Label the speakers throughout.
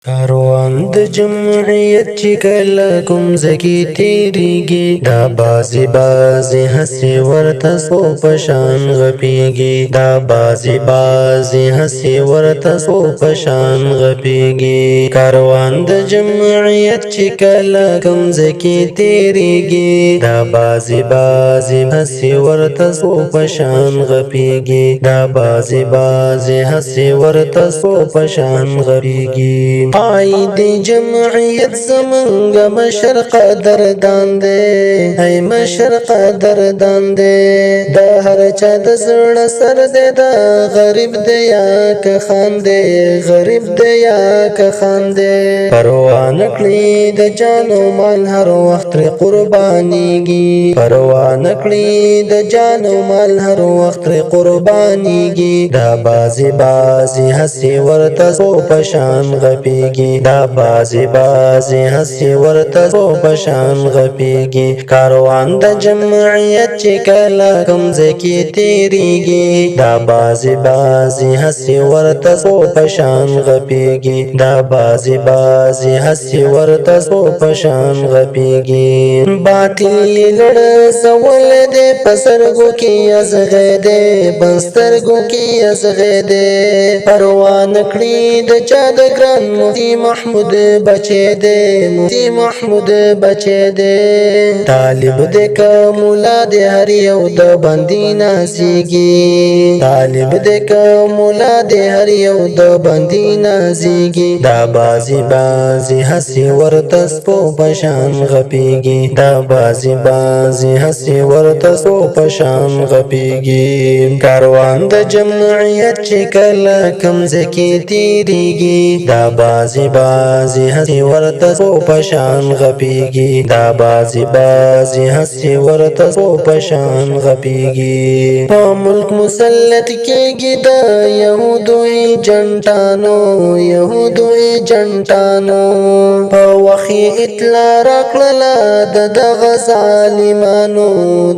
Speaker 1: کاروان د جمعیت چې کله کوم ځکې تیریږي دا بازي بازي هسې ورته سو په شان غپیږي دا بازي بازي هسې ورته سو په شان غپیږي کاروان د جمعیت چې کله کوم ځکې تیریږي دا بازي بازي هسې ورته سو په شان غپیږي دا بازي بازي هسې ورته سو په شان غپیږي قائد جمعیت زمنګ مشر قدردان دے ای مشر قدردان دے د هر چا د زړه سر دے د غریب دے یا که خان دے غریب دے یا که خان دے پروا نکړي د جان او مال هر وخت قربانيږي پروا نکړي د جان او مال هر وخت قربانيږي دا بازي بازي هسي ورته سو پشان غپیږي دا بازي بازي هسي ورته سو پشان غپیږي کاروان د جمعیت چې کله کوم ځکې تیریږي دا بازي بازي هسي ورته سو پشان غپیږي دا بازي بازي هسي ورته سو پشان غپیږي باطل لړ سوال دې پسرګو کې ازغه دې بسترګو کې ازغه دې پروا نکړي د چا د ګران مفتی محمود بچے دے مفتی محمود بچے دے طالب دے کا مولا دے هر یو د باندې نازيږي طالب دے کا مولا دے هر یو د باندې نازيږي دا بازي بازي هسي ورته سپو پشان غپیږي دا بازي بازي هسي ورته سپو پشان غپیږي کاروان د جمعیت چې کله کوم ځکې تیریږي دا بازي بازي هسي ورته سو پشان غپیږي دا بازي بازي هسي ورته سو پشان غپیږي په ملک مسلط کېږي د يهودو جنټانو يهودو جنټانو په وخت اطلاع راکړه د دغه ظالمانو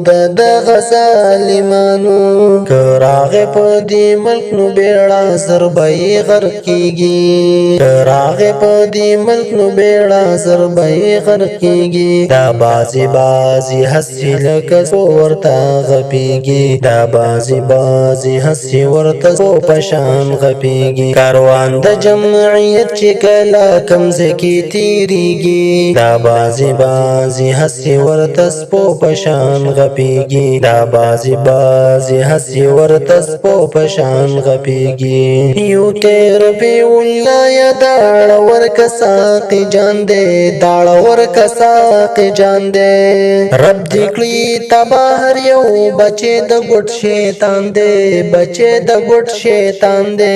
Speaker 1: د دغه ظالمانو کراغه په دې ملک نو بیړه زربای غرق کیږي راغه په دې ملک نو بیړه زربای غرق کیږي دا بازي بازي هسي لکه سو ورته غپیږي دا بازي بازي هسي ورته سو پشان غپیږي کاروان د جمعیت چې کله کم ځکې تیریږي دا بازي بازي هسي ورته سپو پشان غپیږي دا بازي بازي هسي ورته سپو پشان غپیږي یو تیر په ولایا داړ ورکا ساقي جان دے داړ ورکا ساقي جان دے رب دکړي تباهر یو بچي د ګټ شیطان دے بچي د ګټ شیطان دے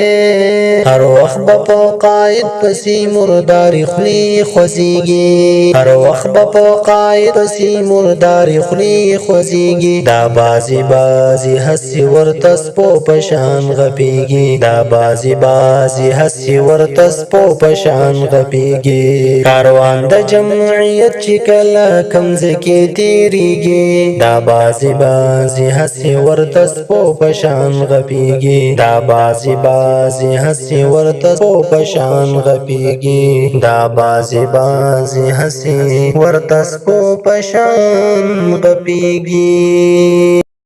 Speaker 1: هر وخت په قائد پسې مرداري خلی خوځيږي هر وخت په قائد پسې مرداري خلی خوځيږي دا بازي بازي هسي ورته سپو پشان غپيږي دا بازي بازي هسي ورته سپو پشان غپيږي کاروان د جمعیت چې کله کم ځکې تیریږي دا بازي بازي هسي ورته سپو پشان غپيږي دا بازي بازي هسي ورته سپو پشان غپيږي دا بازي بازي هسي ورته سپو پشان غپيږي